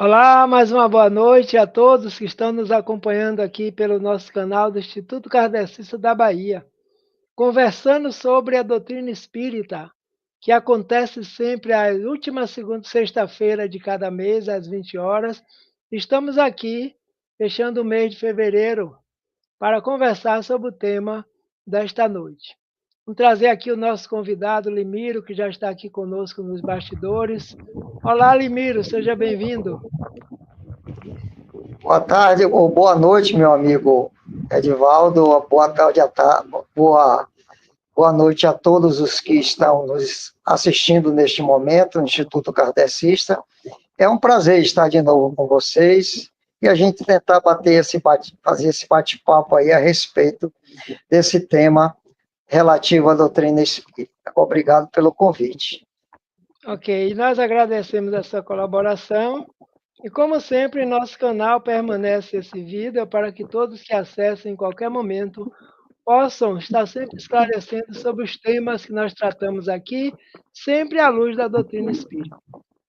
Olá, mais uma boa noite a todos que estão nos acompanhando aqui pelo nosso canal do Instituto Kardecista da Bahia, conversando sobre a doutrina espírita, que acontece sempre à última segunda sexta-feira de cada mês, às 20 horas. Estamos aqui, fechando o mês de fevereiro, para conversar sobre o tema desta noite. Vamos trazer aqui o nosso convidado, Limiro, que já está aqui conosco nos bastidores. Olá, Limiro, seja bem-vindo. Boa tarde ou boa noite, meu amigo Edivaldo. Boa tarde, boa noite a todos os que estão nos assistindo neste momento no Instituto Kardecista. É um prazer estar de novo com vocês e a gente tentar fazer esse bate-papo aí a respeito desse tema relativo à doutrina espírita. Obrigado pelo convite. Ok, nós agradecemos a sua colaboração. E como sempre, em nosso canal permanece esse vídeo para que todos que acessem em qualquer momento possam estar sempre esclarecendo sobre os temas que nós tratamos aqui, sempre à luz da doutrina espírita.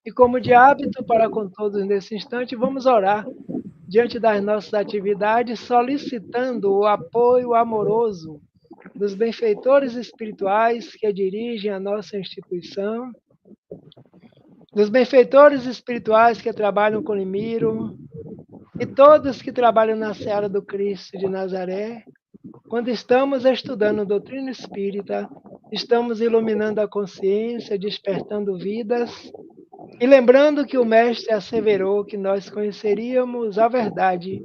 E como de hábito para com todos nesse instante, vamos orar diante das nossas atividades, solicitando o apoio amoroso dos benfeitores espirituais que dirigem a nossa instituição, dos benfeitores espirituais que trabalham com Limiro e todos que trabalham na seara do Cristo de Nazaré. Quando estamos estudando doutrina espírita, estamos iluminando a consciência, despertando vidas e lembrando que o Mestre asseverou que nós conheceríamos a verdade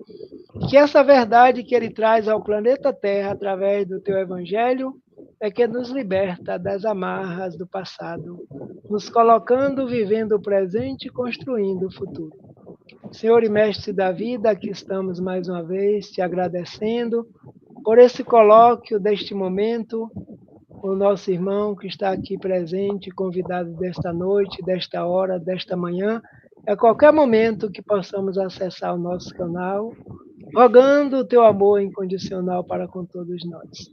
e que essa verdade que ele traz ao planeta Terra através do teu Evangelho é que nos liberta das amarras do passado, nos colocando, vivendo o presente e construindo o futuro. Senhor e Mestre da vida, aqui estamos mais uma vez te agradecendo por esse colóquio deste momento, o nosso irmão que está aqui presente, convidado desta noite, desta hora, desta manhã, a qualquer momento que possamos acessar o nosso canal, rogando o teu amor incondicional para com todos nós.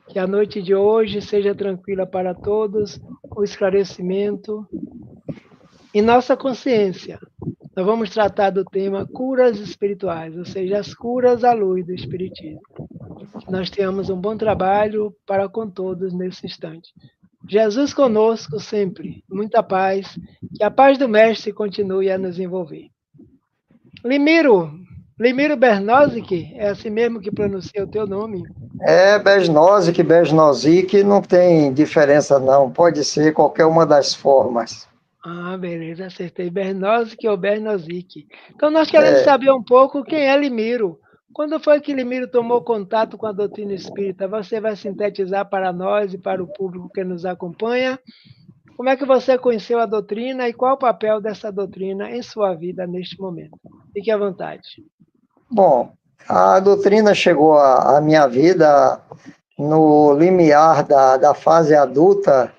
Que a noite de hoje seja tranquila para todos, o esclarecimento e nossa consciência. Nós vamos tratar do tema curas espirituais, ou seja, as curas à luz do Espiritismo. Que nós tenhamos um bom trabalho para com todos nesse instante. Jesus conosco sempre, muita paz, que a paz do Mestre continue a nos envolver. Limiro Bernosic, é assim mesmo que pronuncia o teu nome? Besnosic, não tem diferença não, pode ser qualquer uma das formas. Ah, beleza, acertei. Bernosic ou Bernosic. Então nós queremos saber um pouco quem é Limiro. Quando foi que Limiro tomou contato com a doutrina espírita? Você vai sintetizar para nós e para o público que nos acompanha. Como é que você conheceu a doutrina e qual o papel dessa doutrina em sua vida neste momento? Fique à vontade. Bom, a doutrina chegou à minha vida no limiar da fase adulta,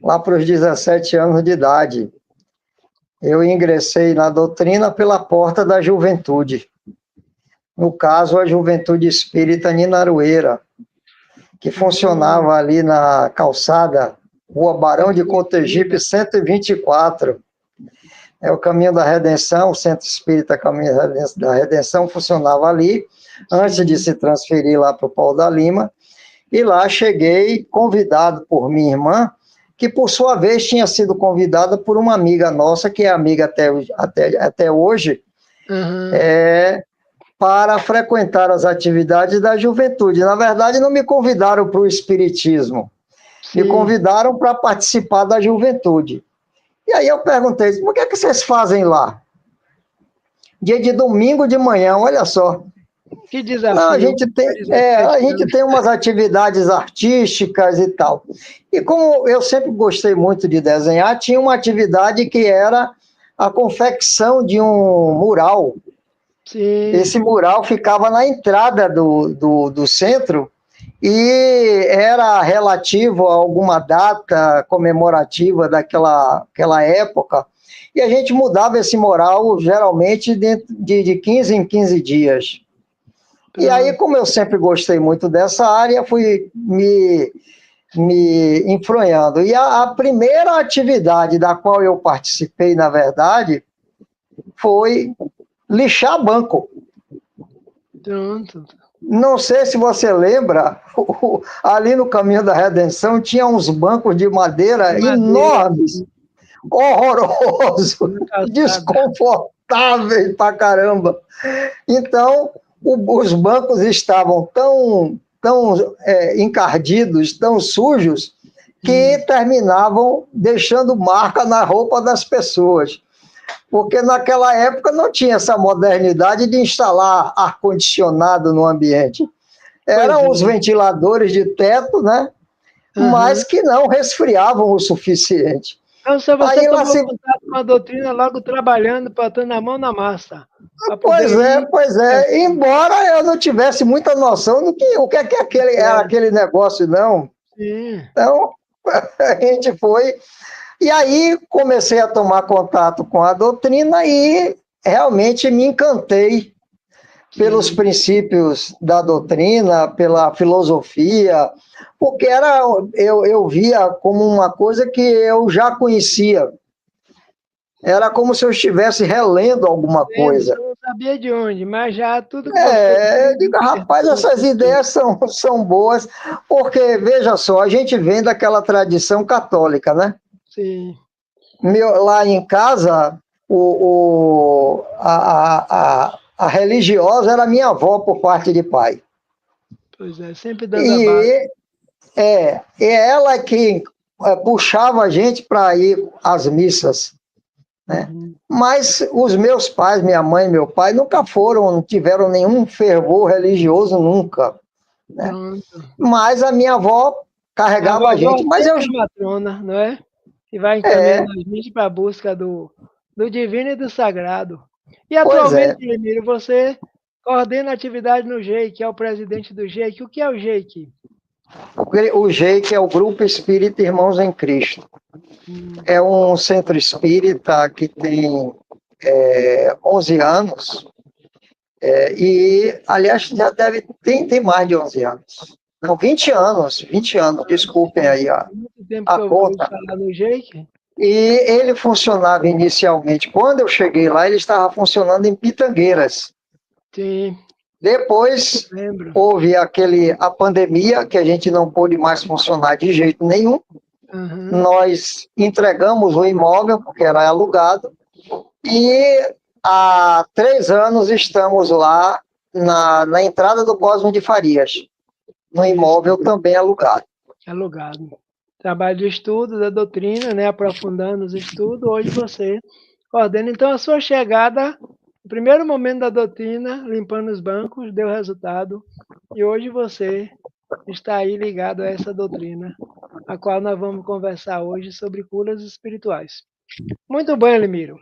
lá para os 17 anos de idade. Eu ingressei na doutrina pela porta da juventude. No caso, a Juventude Espírita Ninarueira, que funcionava ali na calçada Rua Barão de Cotegipe, 124. É o Caminho da Redenção, o Centro Espírita Caminho da Redenção funcionava ali, antes de se transferir lá para o Paulo da Lima. E lá cheguei convidado por minha irmã, que por sua vez tinha sido convidada por uma amiga nossa, que é amiga até hoje, para frequentar as atividades da juventude. Na verdade, não me convidaram para o espiritismo, me convidaram para participar da juventude. E aí eu perguntei, por que vocês fazem lá? Dia de domingo de manhã, olha só. Que desafio. Não, a gente tem umas atividades artísticas e tal. E como eu sempre gostei muito de desenhar, tinha uma atividade que era a confecção de um mural. Sim. Esse mural ficava na entrada do centro e era relativo a alguma data comemorativa daquela época. E a gente mudava esse mural geralmente de 15 em 15 dias. E aí, como eu sempre gostei muito dessa área, fui me enfronhando. E a primeira atividade da qual eu participei, na verdade, foi lixar banco. Pronto. Não sei se você lembra, ali no Caminho da Redenção tinha uns bancos de madeira enormes, horrorosos, desconfortáveis pra caramba. Então, os bancos estavam tão encardidos, tão sujos, que terminavam deixando marca na roupa das pessoas. Porque naquela época não tinha essa modernidade de instalar ar-condicionado no ambiente. Eram os ventiladores de teto, né? Mas que não resfriavam o suficiente. Então, se você tomou contato com a doutrina logo trabalhando, botando a mão na massa. Pois é. Embora eu não tivesse muita noção do que o que é que era aquele negócio, não. Sim. Então, a gente foi... E aí comecei a tomar contato com a doutrina e realmente me encantei pelos princípios da doutrina, pela filosofia, porque eu via como uma coisa que eu já conhecia. Era como se eu estivesse relendo alguma coisa. Eu não sabia de onde, mas já tudo que eu digo, rapaz, essas ideias são boas, porque, veja só, a gente vem daquela tradição católica, né? Sim. Lá em casa, a religiosa era minha avó por parte de pai. Pois é, sempre dando a base. E ela que puxava a gente para ir às missas, né? Mas os meus pais, minha mãe e meu pai, não tiveram nenhum fervor religioso, nunca. Né? Mas a minha avó carregava a gente. Mas eu... matrona, não é? Que vai encaminhando a gente para a busca do divino e do sagrado. E atualmente, Emílio, você coordena a atividade no GEIC, que é o presidente do GEIC. O que é o GEIC? O GEIC é o Grupo Espírita Irmãos em Cristo. É um centro espírita que tem 11 anos. E, aliás, já tem mais de 11 anos. Não, 20 anos, desculpem aí a conta. E ele funcionava inicialmente, quando eu cheguei lá, ele estava funcionando em Pitangueiras. Sim. Depois houve a pandemia, que a gente não pôde mais funcionar de jeito nenhum. Nós entregamos o imóvel, porque era alugado, e há 3 anos estamos lá na entrada do Cosmo de Farias, no imóvel também alugado. Alugado. Trabalho de estudo da doutrina, né, aprofundando os estudos, hoje você coordena. Então, a sua chegada, no primeiro momento da doutrina, limpando os bancos, deu resultado, e hoje você está aí ligado a essa doutrina, a qual nós vamos conversar hoje sobre curas espirituais. Muito bem, Elimiro.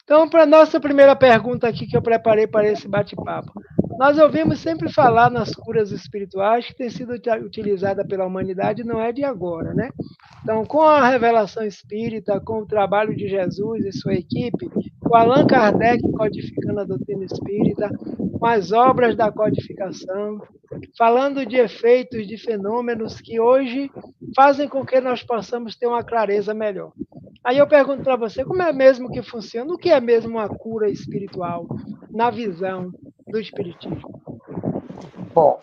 Então, para a nossa primeira pergunta aqui que eu preparei para esse bate-papo. Nós ouvimos sempre falar nas curas espirituais que tem sido utilizada pela humanidade, não é de agora, né? Então, com a revelação espírita, com o trabalho de Jesus e sua equipe, com Allan Kardec codificando a doutrina espírita, com as obras da codificação, falando de efeitos, de fenômenos que hoje fazem com que nós possamos ter uma clareza melhor. Aí eu pergunto para você, como é mesmo que funciona? O que é mesmo uma cura espiritual na visão do espiritismo? Bom,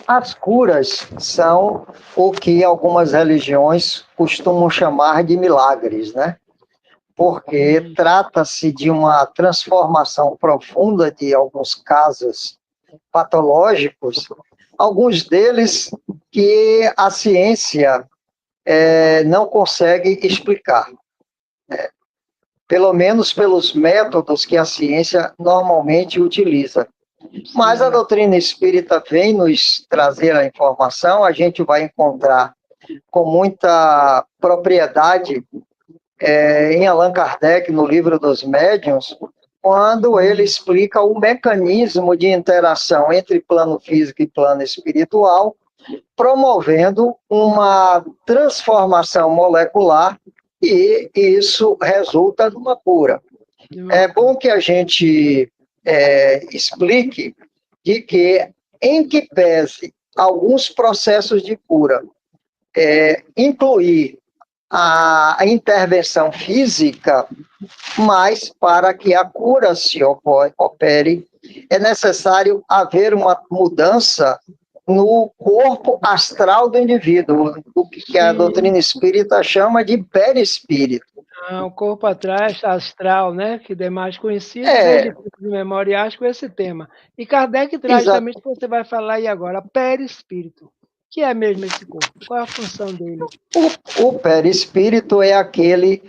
as curas são o que algumas religiões costumam chamar de milagres, né? Porque trata-se de uma transformação profunda de alguns casos patológicos, alguns deles que a ciência não consegue explicar. Pelo menos pelos métodos que a ciência normalmente utiliza. Mas a doutrina espírita vem nos trazer a informação, a gente vai encontrar com muita propriedade em Allan Kardec, no Livro dos Médiuns, quando ele explica o mecanismo de interação entre plano físico e plano espiritual, promovendo uma transformação molecular e isso resulta numa cura. É bom que a gente explique de que, em que pese alguns processos de cura incluir a intervenção física, mas para que a cura se opere, é necessário haver uma mudança no corpo astral do indivíduo, o que a doutrina espírita chama de perispírito. O corpo atrás, astral, né? Que demais conhecido desde livros memoriais com esse tema. E Kardec traz também o que você vai falar aí agora, perispírito. O que é mesmo esse corpo? Qual é a função dele? O perispírito é aquele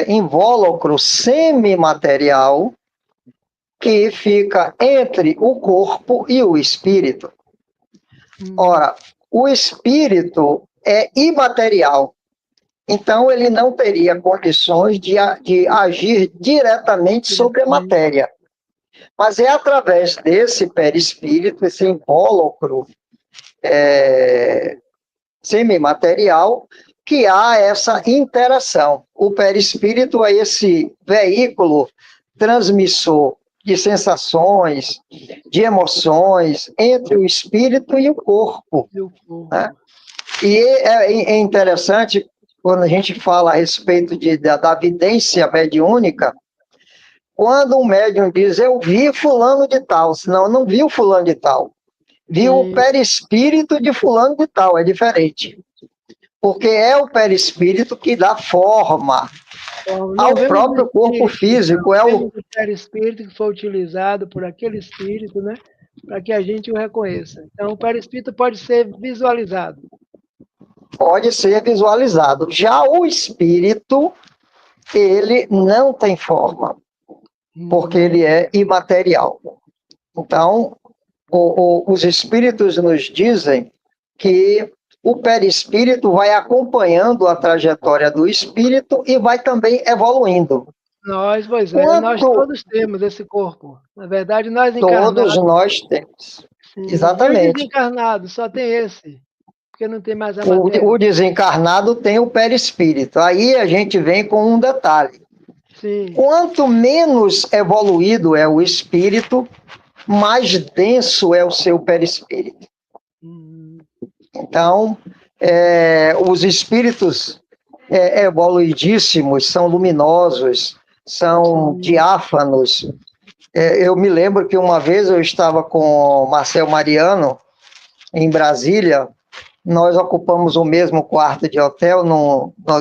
invólucro semimaterial que fica entre o corpo e o espírito. Ora, o espírito é imaterial, então ele não teria condições de agir diretamente sobre a matéria. Mas é através desse perispírito, esse invólucro semimaterial, que há essa interação. O perispírito é esse veículo transmissor de sensações, de emoções entre o espírito e o corpo. Né? E é interessante, quando a gente fala a respeito da vidência mediúnica, quando um médium diz, eu vi fulano de tal, senão não vi o fulano de tal. Vi o perispírito de fulano de tal, é diferente. Porque é o perispírito que dá forma ao próprio corpo físico. É o perispírito que foi utilizado por aquele espírito, né? Para que a gente o reconheça. Então, o perispírito pode ser visualizado. Pode ser visualizado. Já o espírito, ele não tem forma, porque ele é imaterial. Então, os espíritos nos dizem que o perispírito vai acompanhando a trajetória do espírito e vai também evoluindo. Nós todos temos esse corpo. Na verdade, nós encarnados... Todos nós temos. Sim. Exatamente. E os desencarnados, só tem esse, porque não tem mais a matéria. O desencarnado tem o perispírito. Aí a gente vem com um detalhe. Sim. Quanto menos evoluído é o espírito, mais denso é o seu perispírito. Então, os espíritos evoluidíssimos são luminosos, são diáfanos. Eu me lembro que uma vez eu estava com Marcel Mariano, em Brasília, nós ocupamos o mesmo quarto de hotel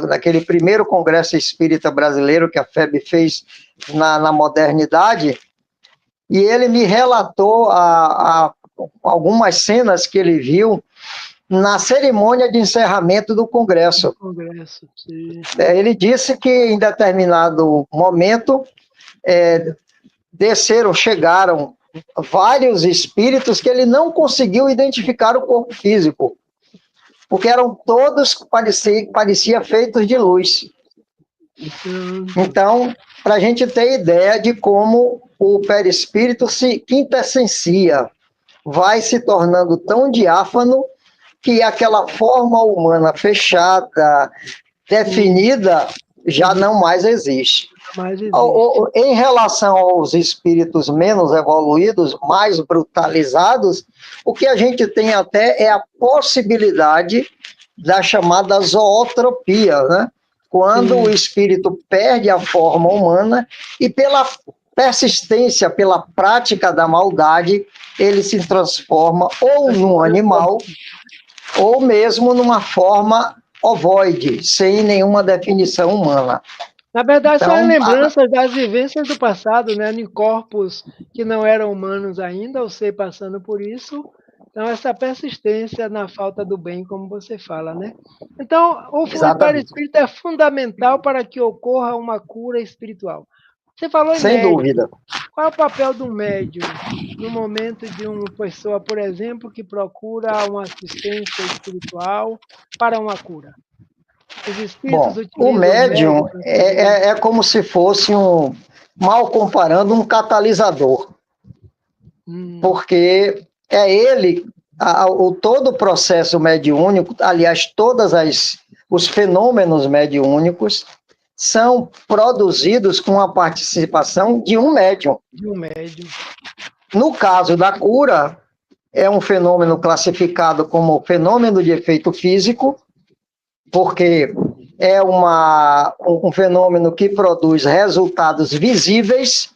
naquele primeiro Congresso Espírita Brasileiro que a FEB fez na modernidade, e ele me relatou algumas cenas que ele viu na cerimônia de encerramento do Congresso. Sim. Ele disse que em determinado momento chegaram vários espíritos que ele não conseguiu identificar o corpo físico, porque eram todos, parecia feitos de luz. Então, para a gente ter ideia de como o perispírito se quintessencia, vai se tornando tão diáfano que aquela forma humana fechada, definida, já não mais existe. Em relação aos espíritos menos evoluídos, mais brutalizados, o que a gente tem até é a possibilidade da chamada zootropia, né? Quando o espírito perde a forma humana e pela persistência, pela prática da maldade, ele se transforma ou num animal ou mesmo numa forma ovoide, sem nenhuma definição humana. Na verdade, então, são lembranças das vivências do passado, né? Em corpos que não eram humanos ainda, ou sei, passando por isso. Então, essa persistência na falta do bem, como você fala, né? Então, o perispírito é fundamental para que ocorra uma cura espiritual. Você falou em sem médium. Dúvida. Qual é o papel do médium no momento de uma pessoa, por exemplo, que procura uma assistência espiritual para uma cura? Bom, o médium é como se fosse mal comparando, um catalisador. Porque é ele, todo o processo mediúnico, aliás, os fenômenos mediúnicos são produzidos com a participação de um médium. No caso da cura, é um fenômeno classificado como fenômeno de efeito físico, porque é um fenômeno que produz resultados visíveis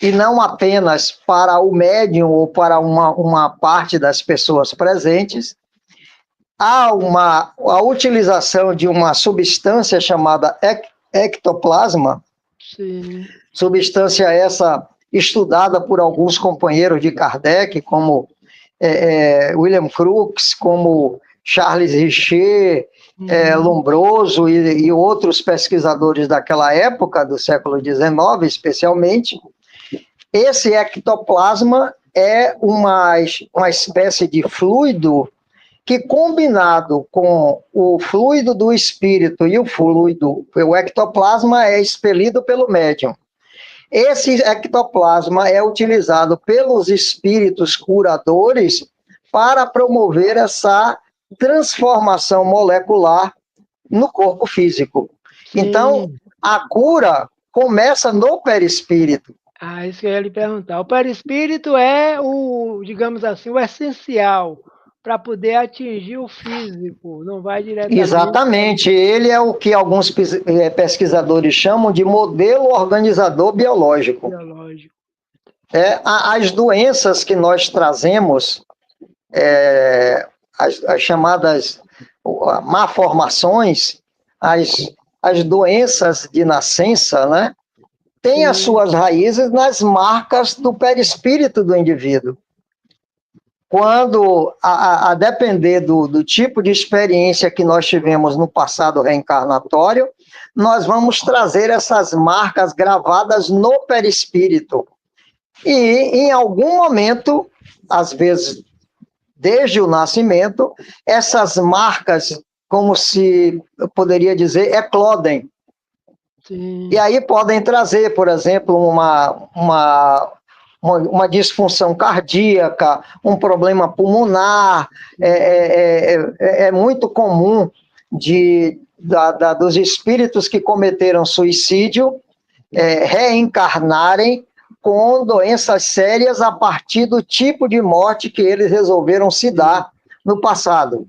e não apenas para o médium ou para uma parte das pessoas presentes. Há a utilização de uma substância chamada ectoplasma, Sim. substância essa estudada por alguns companheiros de Kardec, como William Crookes, como Charles Richer, Lombroso e outros pesquisadores daquela época, do século XIX especialmente. Esse ectoplasma é uma espécie de fluido que, combinado com o fluido do espírito e o ectoplasma é expelido pelo médium. Esse ectoplasma é utilizado pelos espíritos curadores para promover essa transformação molecular no corpo físico. Sim. Então, a cura começa no perispírito. Isso que eu ia lhe perguntar. O perispírito é digamos assim, o essencial para poder atingir o físico, não vai diretamente... Exatamente, ele é o que alguns pesquisadores chamam de modelo organizador biológico. As doenças que nós trazemos, as chamadas malformações, as doenças de nascença, né, têm as suas raízes nas marcas do perispírito do indivíduo. Quando, a depender do tipo de experiência que nós tivemos no passado reencarnatório, nós vamos trazer essas marcas gravadas no perispírito. E, em algum momento, às vezes desde o nascimento, essas marcas, como se eu poderia dizer, eclodem. Sim. E aí podem trazer, por exemplo, uma disfunção cardíaca, um problema pulmonar. É muito comum dos espíritos que cometeram suicídio reencarnarem com doenças sérias a partir do tipo de morte que eles resolveram se dar no passado.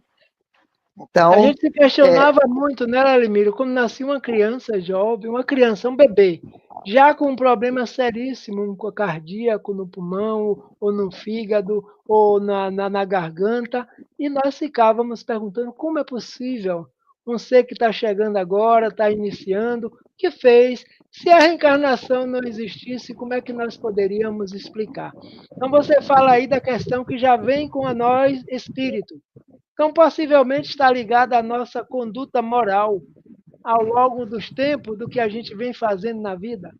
Então, a gente se questionava muito, né, Lalimiro, quando nascia uma criança jovem, um bebê, já com um problema seríssimo no cardíaco, no pulmão, ou no fígado, ou na garganta, e nós ficávamos perguntando como é possível um ser que está chegando agora, está iniciando, que fez? Se a reencarnação não existisse, como é que nós poderíamos explicar? Então você fala aí da questão que já vem com a nós, espírito. Então, possivelmente está ligada à nossa conduta moral ao longo dos tempos do que a gente vem fazendo na vida.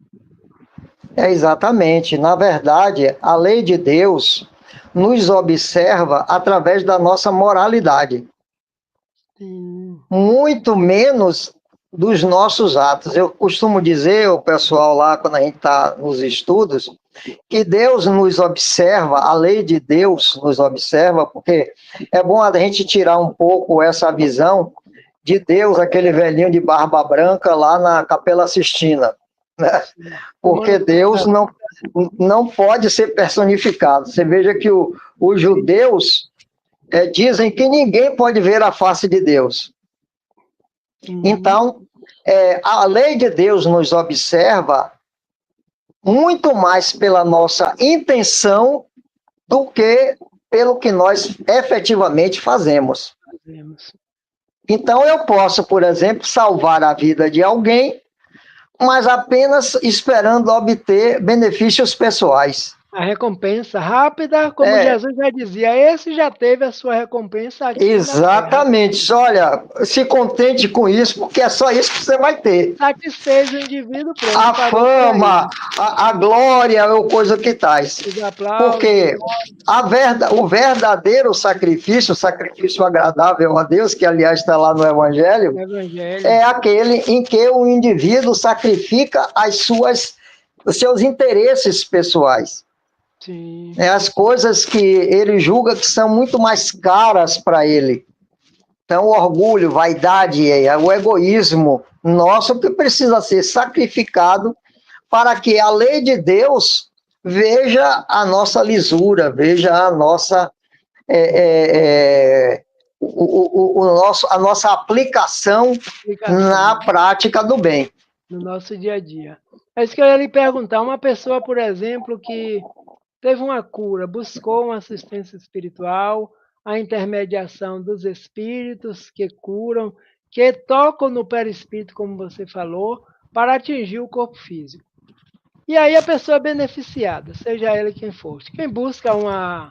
Exatamente. Na verdade, a lei de Deus nos observa através da nossa moralidade. Sim. Muito menos dos nossos atos. Eu costumo dizer, o pessoal lá, quando a gente está nos estudos, que Deus nos observa, a lei de Deus nos observa, porque é bom a gente tirar um pouco essa visão de Deus, aquele velhinho de barba branca lá na Capela Sistina, né? Porque Deus não pode ser personificado. Você veja que os judeus dizem que ninguém pode ver a face de Deus. Então, a lei de Deus nos observa muito mais pela nossa intenção do que pelo que nós efetivamente fazemos. Então, eu posso, por exemplo, salvar a vida de alguém, mas apenas esperando obter benefícios pessoais. A recompensa rápida, como Jesus já dizia, esse já teve a sua recompensa aqui. Exatamente. Olha, se contente com isso, porque é só isso que você vai ter. Satisfez o indivíduo. Pronto, a fama, a glória ou coisa que tais. Porque o verdadeiro sacrifício, o sacrifício agradável a Deus, que aliás está lá no Evangelho, é aquele em que o indivíduo sacrifica os seus interesses pessoais. Sim. As coisas que ele julga que são muito mais caras para ele. Então, o orgulho, vaidade, o egoísmo nosso que precisa ser sacrificado para que a lei de Deus veja a nossa lisura, veja a nossa a nossa aplicação na prática do bem. No nosso dia a dia. É isso que eu ia lhe perguntar. Uma pessoa, por exemplo, que teve uma cura, buscou uma assistência espiritual, a intermediação dos espíritos que curam, que tocam no perispírito, como você falou, para atingir o corpo físico. E aí a pessoa é beneficiada, seja ele quem for. Quem busca uma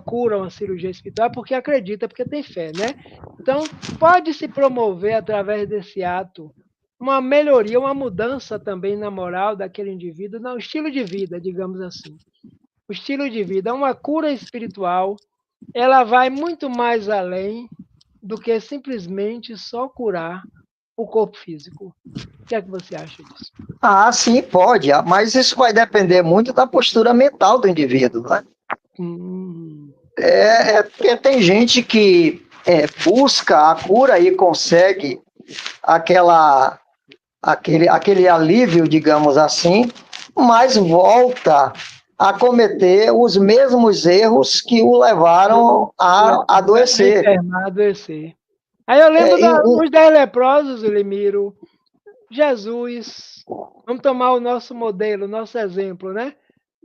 cura, uma cirurgia espiritual, é porque acredita, porque tem fé, né? Então, pode se promover através desse ato uma melhoria, uma mudança também na moral daquele indivíduo, no estilo de vida, digamos assim. O estilo de vida, uma cura espiritual, ela vai muito mais além do que simplesmente só curar o corpo físico. O que é que você acha disso? Ah, sim, pode, mas isso vai depender muito da postura mental do indivíduo, né? Porque tem gente que busca a cura e consegue aquele alívio, digamos assim, mas volta a cometer os mesmos erros que o levaram a adoecer. Aí eu lembro dos 10 leprosos, Limiro. Jesus, vamos tomar o nosso modelo, o nosso exemplo, né?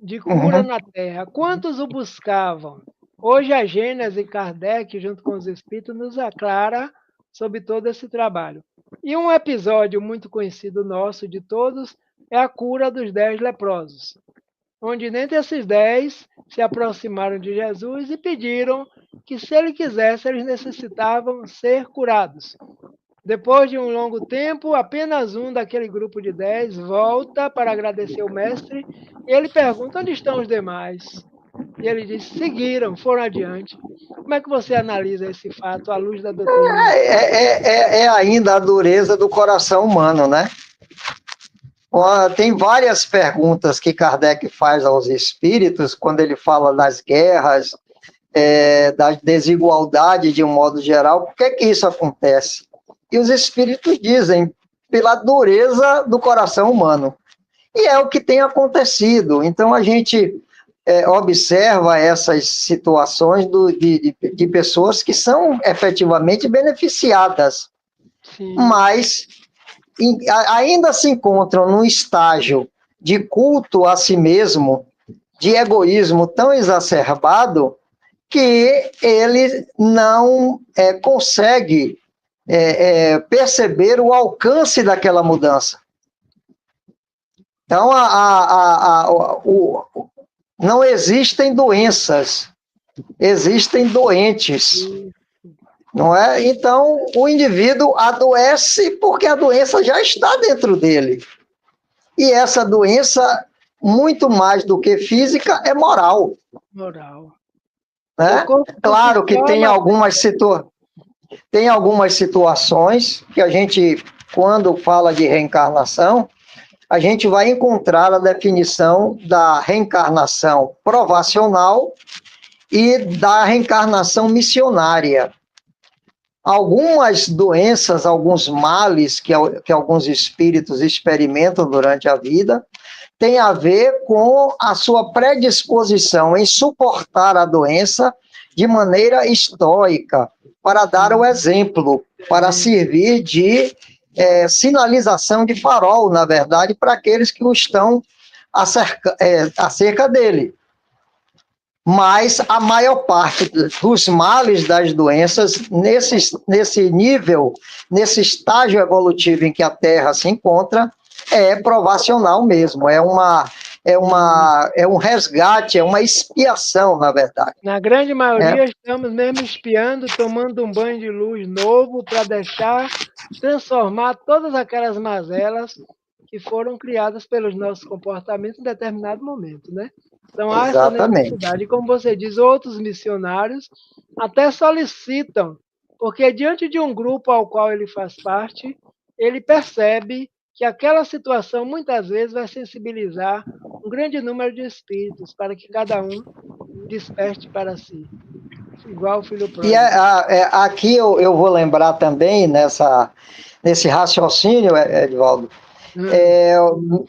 De cura na Terra. Quantos o buscavam? Hoje a Gênesis e Kardec, junto com os Espíritos, nos aclara sobre todo esse trabalho. E um episódio muito conhecido nosso, de todos, é a cura dos 10 leprosos, onde dentre esses 10 se aproximaram de Jesus e pediram que, se ele quisesse, eles necessitavam ser curados. Depois de um longo tempo, apenas um daquele grupo de 10 volta para agradecer o mestre e ele pergunta: onde estão os demais? E ele diz: seguiram, foram adiante. Como é que você analisa esse fato à luz da doutrina? É ainda a dureza do coração humano, né? Tem várias perguntas que Kardec faz aos espíritos quando ele fala das guerras, da desigualdade de um modo geral. Por que isso acontece? E os espíritos dizem pela dureza do coração humano. E é o que tem acontecido. Então a gente observa essas situações de pessoas que são efetivamente beneficiadas, Sim. mas ainda se encontram num estágio de culto a si mesmo, de egoísmo tão exacerbado, que ele não consegue perceber o alcance daquela mudança. Então, não existem doenças, existem doentes. Não é? Então, o indivíduo adoece porque a doença já está dentro dele. E essa doença, muito mais do que física, é moral. Né? Claro que tem algumas situações que a gente, quando fala de reencarnação, a gente vai encontrar a definição da reencarnação provacional e da reencarnação missionária. Algumas doenças, alguns males que alguns espíritos experimentam durante a vida, tem a ver com a sua predisposição em suportar a doença de maneira estoica, para dar o exemplo, para servir de sinalização de farol, na verdade, para aqueles que estão acerca dele. Mas a maior parte dos males das doenças, nesse nível, nesse estágio evolutivo em que a Terra se encontra, é provacional mesmo, é um resgate, é uma expiação, na verdade. Na grande maioria, estamos mesmo expiando, tomando um banho de luz novo para transformar todas aquelas mazelas que foram criadas pelos nossos comportamentos em determinado momento, né? Então, há essa necessidade. Como você diz, outros missionários até solicitam, porque diante de um grupo ao qual ele faz parte, ele percebe que aquela situação, muitas vezes, vai sensibilizar um grande número de espíritos, para que cada um desperte para si. Igual o filho pródigo. E aqui eu vou lembrar também, nesse raciocínio, Edivaldo,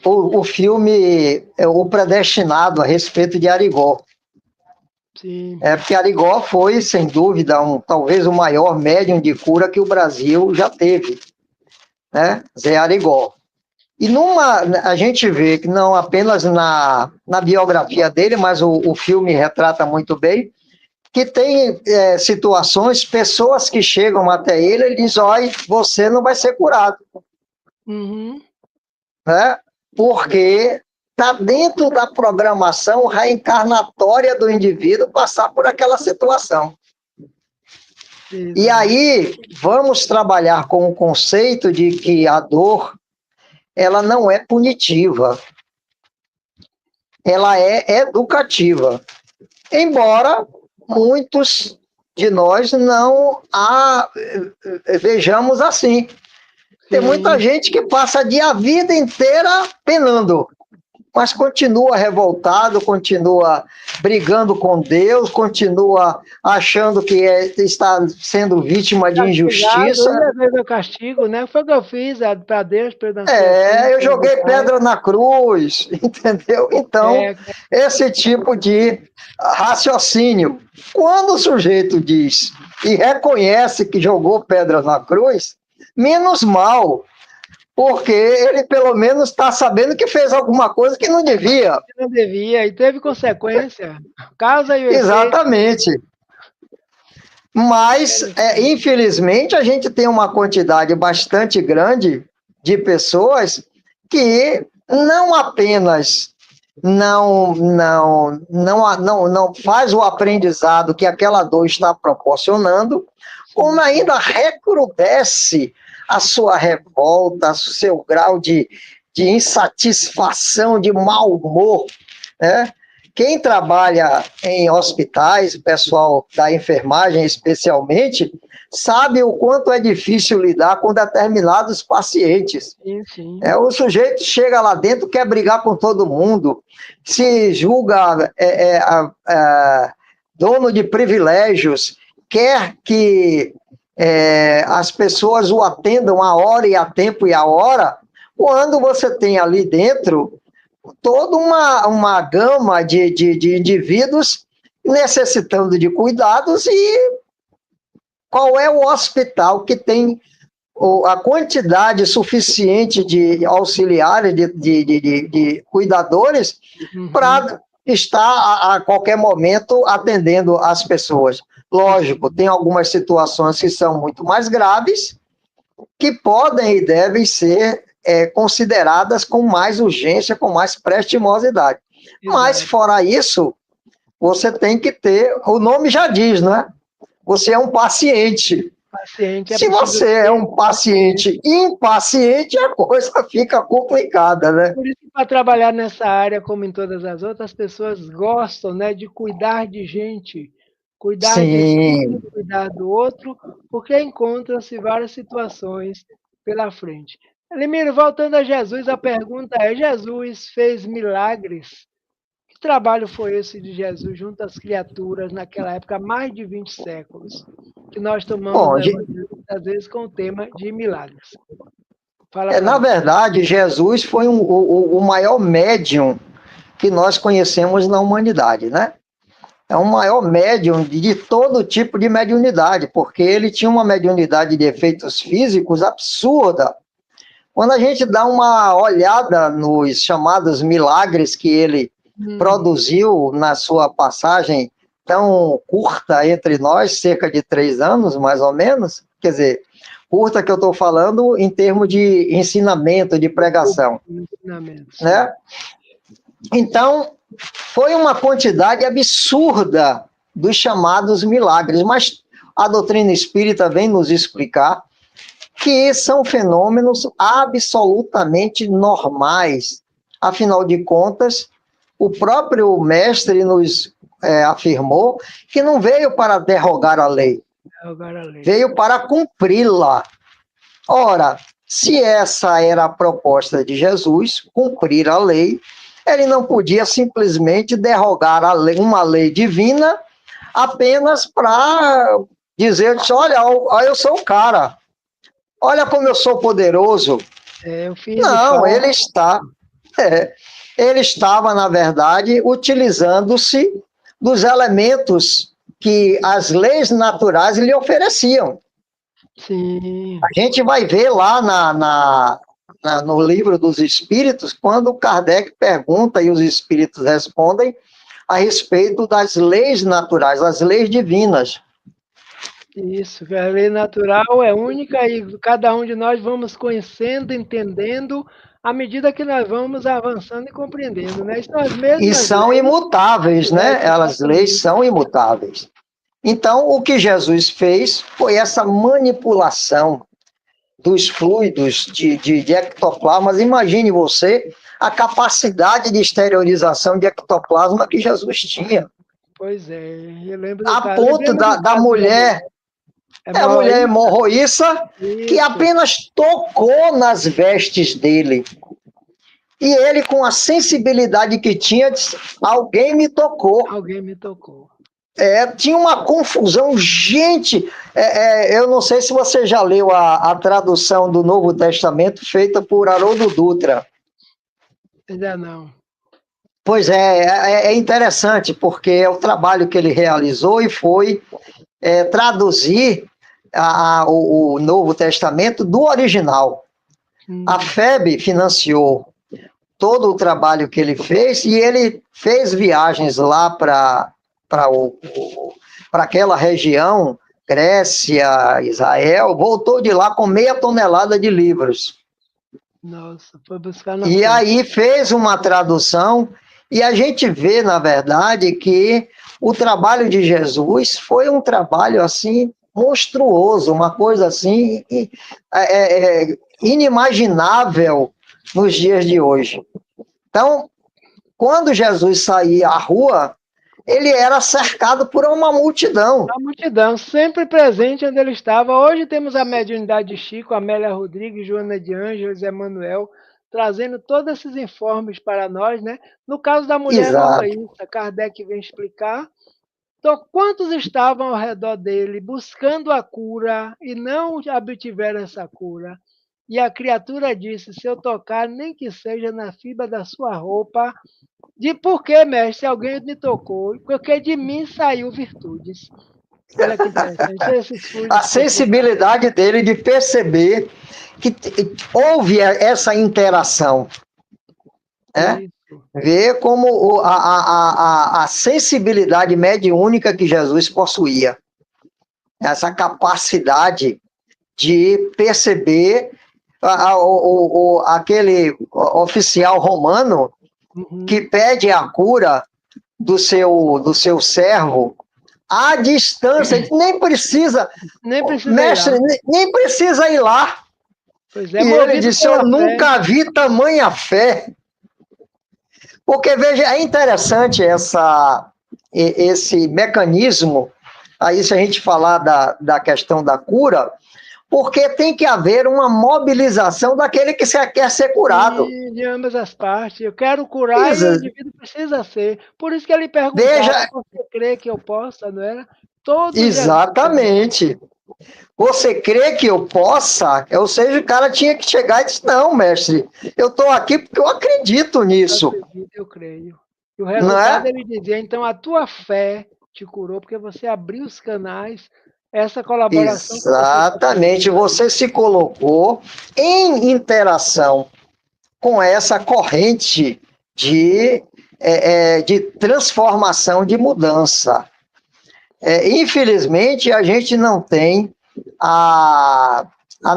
o filme O Predestinado, a respeito de Arigó. Sim. Porque Arigó foi, sem dúvida, talvez o maior médium de cura que o Brasil já teve, né? Zé Arigó. E a gente vê que não apenas na biografia dele, mas o filme retrata muito bem, que tem situações, pessoas que chegam até ele e dizem, olha, você não vai ser curado. Uhum. Né? Porque está dentro da programação reencarnatória do indivíduo passar por aquela situação. Exato. E aí, vamos trabalhar com o conceito de que a dor, ela não é punitiva, ela é educativa. Embora muitos de nós não a vejamos assim. Tem muita gente que passa a vida inteira penando, mas continua revoltado, continua brigando com Deus, continua achando que está sendo vítima de injustiça. Às vezes eu castigo, né? Foi o que eu fiz para Deus, eu joguei pedra na cruz, entendeu? Então, esse tipo de raciocínio. Quando o sujeito diz e reconhece que jogou pedra na cruz, menos mal, porque ele pelo menos está sabendo que fez alguma coisa que não devia. Não devia, e teve consequência. Causa e efeito. Exatamente. Mas, infelizmente, a gente tem uma quantidade bastante grande de pessoas que não apenas não faz o aprendizado que aquela dor está proporcionando, como ainda recrudesce a sua revolta, o seu grau de insatisfação, de mau humor, né? Quem trabalha em hospitais, o pessoal da enfermagem especialmente, sabe o quanto é difícil lidar com determinados pacientes. Sim. O sujeito chega lá dentro, quer brigar com todo mundo, se julga dono de privilégios, quer que as pessoas o atendam a hora e a tempo e a hora, quando você tem ali dentro toda uma gama de indivíduos necessitando de cuidados, e qual é o hospital que tem a quantidade suficiente de auxiliares, de cuidadores, para estar a qualquer momento atendendo as pessoas? Lógico, tem algumas situações que são muito mais graves, que podem e devem ser consideradas com mais urgência, com mais prestimosidade. Exato. Mas, fora isso, você tem que ter, o nome já diz, né? Você é um paciente. Se você é um paciente impaciente, a coisa fica complicada, né? Por isso, para trabalhar nessa área, como em todas as outras, as pessoas gostam, né, de cuidar de gente, cuidar de si, cuidar do outro, porque encontram-se várias situações pela frente. Elimiro, voltando a Jesus, a pergunta é: Jesus fez milagres? Que trabalho foi esse de Jesus junto às criaturas naquela época, há mais de 20 séculos, que nós tomamos às vezes com o tema de milagres? Na verdade, Jesus foi o maior médium que nós conhecemos na humanidade, né? É o maior médium de todo tipo de mediunidade, porque ele tinha uma mediunidade de efeitos físicos absurda. Quando a gente dá uma olhada nos chamados milagres que ele produziu na sua passagem tão curta entre nós, cerca de 3 anos, mais ou menos, quer dizer, curta que eu estou falando em termos de ensinamento, de pregação. Né? Então, foi uma quantidade absurda dos chamados milagres, mas a doutrina espírita vem nos explicar que são fenômenos absolutamente normais. Afinal de contas, o próprio mestre nos afirmou que não veio para derrogar a lei, veio para cumpri-la. Ora, se essa era a proposta de Jesus, cumprir a lei, ele não podia simplesmente derrogar a lei, uma lei divina, apenas para dizer, olha, eu sou o cara, olha como eu sou poderoso. Não, ele estava, na verdade, utilizando-se dos elementos que as leis naturais lhe ofereciam. Sim. A gente vai ver lá no livro dos Espíritos, quando Kardec pergunta e os Espíritos respondem a respeito das leis naturais, as leis divinas. Isso, que a lei natural é única e cada um de nós vamos conhecendo, entendendo, à medida que nós vamos avançando e compreendendo, né? São as E mesmas são leis, imutáveis, né? né? As leis são imutáveis. Então, o que Jesus fez foi essa manipulação dos fluidos de ectoplasmas. Imagine você a capacidade de esterilização de ectoplasma que Jesus tinha. Pois é, eu lembro do A caso, ponto lembremos do da caso da mulher, a mulher hemorroísta. hemorroíça, que Isso, apenas tocou nas vestes dele. E ele, com a sensibilidade que tinha, disse: alguém me tocou. alguém me tocou. Tinha uma confusão. Gente, eu não sei se você já leu a tradução do Novo Testamento feita por Haroldo Dutra. Ainda não. Pois é interessante, porque é o trabalho que ele realizou e foi traduzir o Novo Testamento do original. A FEB financiou todo o trabalho que ele fez e ele fez viagens lá para aquela região, Grécia, Israel, voltou de lá com 0,5 tonelada de livros. Nossa, foi buscar na E fonte. aí fez uma tradução, e a gente vê, na verdade, que o trabalho de Jesus foi um trabalho assim monstruoso, uma coisa assim inimaginável nos dias de hoje. Então, quando Jesus saía à rua, ele era cercado por uma multidão. A multidão, sempre presente onde ele estava. Hoje temos a mediunidade de Chico, Amélia Rodrigues, Joana de Ângeles, Emanuel, trazendo todos esses informes para nós, né? No caso da mulher Exato. hemorroísta, Kardec vem explicar. Então, quantos estavam ao redor dele buscando a cura e não obtiveram essa cura? E a criatura disse: se eu tocar, nem que seja na fibra da sua roupa, de por que, mestre, alguém me tocou? Porque de mim saiu virtudes. Olha que interessante, esses A fluidos circulares. sensibilidade dele de perceber que houve essa interação. Isso. Ver como a sensibilidade mediúnica que Jesus possuía. Essa capacidade de perceber aquele oficial romano que pede a cura do seu servo à distância, nem precisa, Nem precisa ir mestre, lá. nem precisa ir lá. Pois é, E ele movido disse: eu pela fé. nunca vi tamanha fé. Porque, veja, é interessante esse mecanismo, aí se a gente falar da questão da cura, porque tem que haver uma mobilização daquele que quer ser curado. E de ambas as partes. Eu quero curar e o indivíduo precisa ser. Por isso que ele perguntava: Veja, você crê que eu possa, não era? Todos Jesus. exatamente. Você crê que eu possa? Ou seja, o cara tinha que chegar e dizer: não, mestre, eu estou aqui porque eu acredito Eu nisso. acredito, eu creio. E o Não resultado é? ele dizia: então a tua fé te curou porque você abriu os canais, essa colaboração que você Exatamente. Você se colocou em interação com essa corrente de transformação, de mudança. Infelizmente, a gente não tem a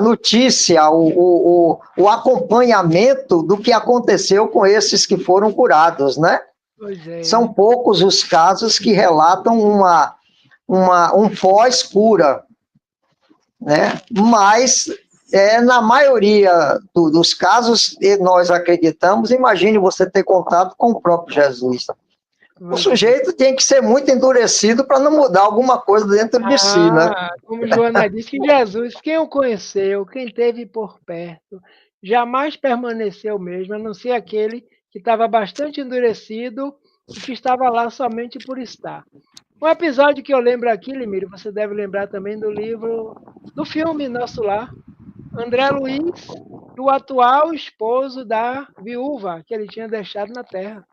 notícia, o acompanhamento do que aconteceu com esses que foram curados, né? Pois é. São poucos os casos que relatam um pós-cura, né? Mas na maioria dos casos, nós acreditamos. Imagine você ter contato com o próprio Jesus. O sujeito tem que ser muito endurecido para não mudar alguma coisa dentro de si, né? Como Joana disse, que Jesus, quem o conheceu, quem teve por perto, jamais permaneceu mesmo, a não ser aquele que estava bastante endurecido e que estava lá somente por estar. Um episódio que eu lembro aqui, Limiro, você deve lembrar também do livro, do filme Nosso Lar, André Luiz, o atual esposo da viúva que ele tinha deixado na terra.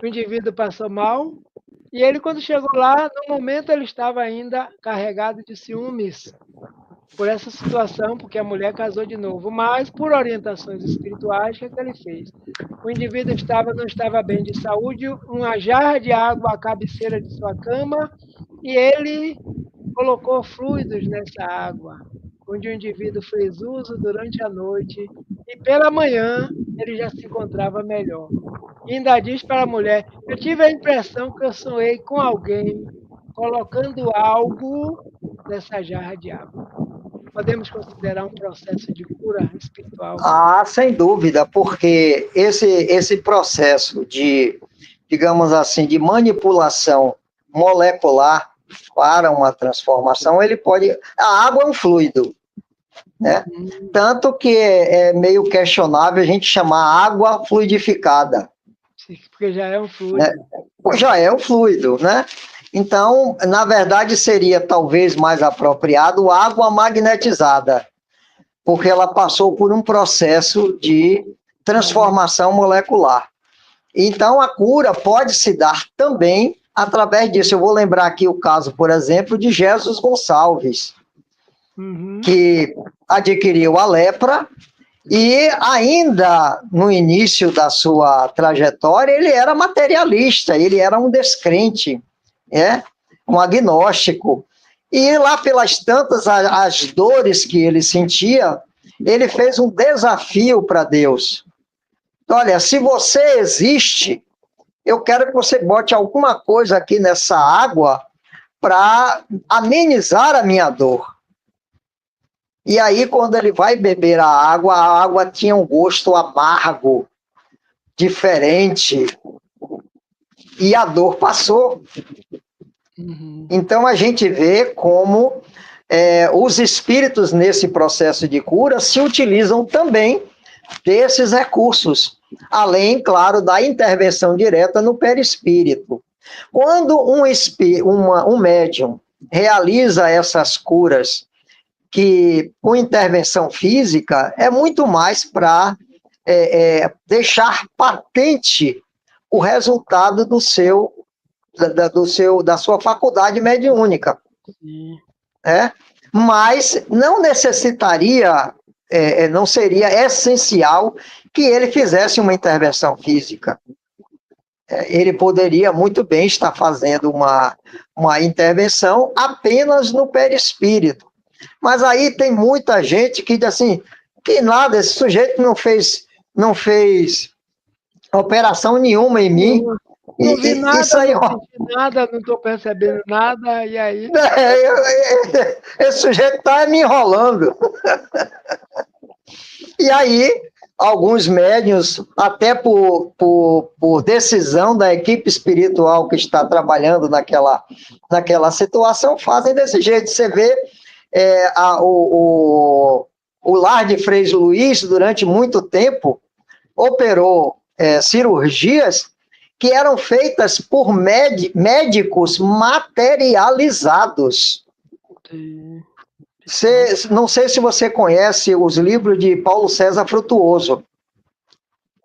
O indivíduo passou mal E ele, quando chegou lá, no momento ele estava ainda carregado de ciúmes por essa situação, porque a mulher casou de novo. Mas, por orientações espirituais, o que é que ele fez? O indivíduo não estava bem de saúde, uma jarra de água à cabeceira de sua cama, e ele colocou fluidos nessa água, onde o indivíduo fez uso durante a noite, e pela manhã ele já se encontrava melhor. E ainda diz para a mulher: eu tive a impressão que eu sonhei com alguém colocando algo nessa jarra de água. Podemos considerar um processo de cura espiritual. Ah, sem dúvida, porque esse processo de, digamos assim, de manipulação molecular para uma transformação, ele pode. A água é um fluido, né? Tanto que é meio questionável a gente chamar água fluidificada. Porque já é um fluido. Né? Já é um fluido, né? Então, na verdade, seria talvez mais apropriado água magnetizada, porque ela passou por um processo de transformação molecular. Então, a cura pode se dar também através disso. Eu vou lembrar aqui o caso, por exemplo, de Jesus Gonçalves, que adquiriu a lepra e ainda no início da sua trajetória ele era materialista, ele era um descrente, um agnóstico. E lá pelas tantas, as dores que ele sentia, ele fez um desafio para Deus. Olha, se você existe, eu quero que você bote alguma coisa aqui nessa água para amenizar a minha dor. E aí, quando ele vai beber a água tinha um gosto amargo, diferente, e a dor passou. Então, a gente vê como os espíritos, nesse processo de cura, se utilizam também desses recursos, além, claro, da intervenção direta no perispírito. Quando um médium realiza essas curas, que com intervenção física, é muito mais para deixar patente o resultado da sua faculdade mediúnica. Mas não necessitaria, não seria essencial que ele fizesse uma intervenção física. Ele poderia muito bem estar fazendo uma intervenção apenas no perispírito. Mas aí tem muita gente que diz assim, que nada, esse sujeito não fez operação nenhuma em mim. Não vi nada, isso aí, não senti nada, não estou percebendo nada, e aí... Esse sujeito está me enrolando. E aí, alguns médiuns, até por decisão da equipe espiritual que está trabalhando naquela situação, fazem desse jeito. Você vê o lar de Frei Luís, durante muito tempo, operou cirurgias que eram feitas por médicos materializados. Não sei se você conhece os livros de Paulo César Frutuoso.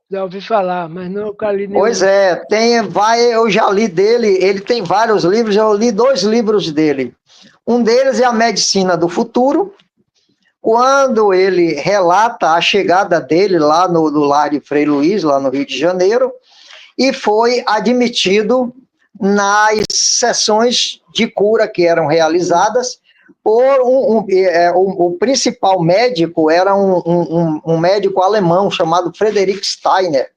Já ouvi falar, mas nunca li nenhum. Pois eu já li dele, ele tem vários livros, eu li 2 livros dele. Um deles é A Medicina do Futuro, quando ele relata a chegada dele lá no lar de Frei Luís, lá no Rio de Janeiro, e foi admitido nas sessões de cura que eram realizadas por o principal médico era um médico alemão chamado Friedrich Steiner.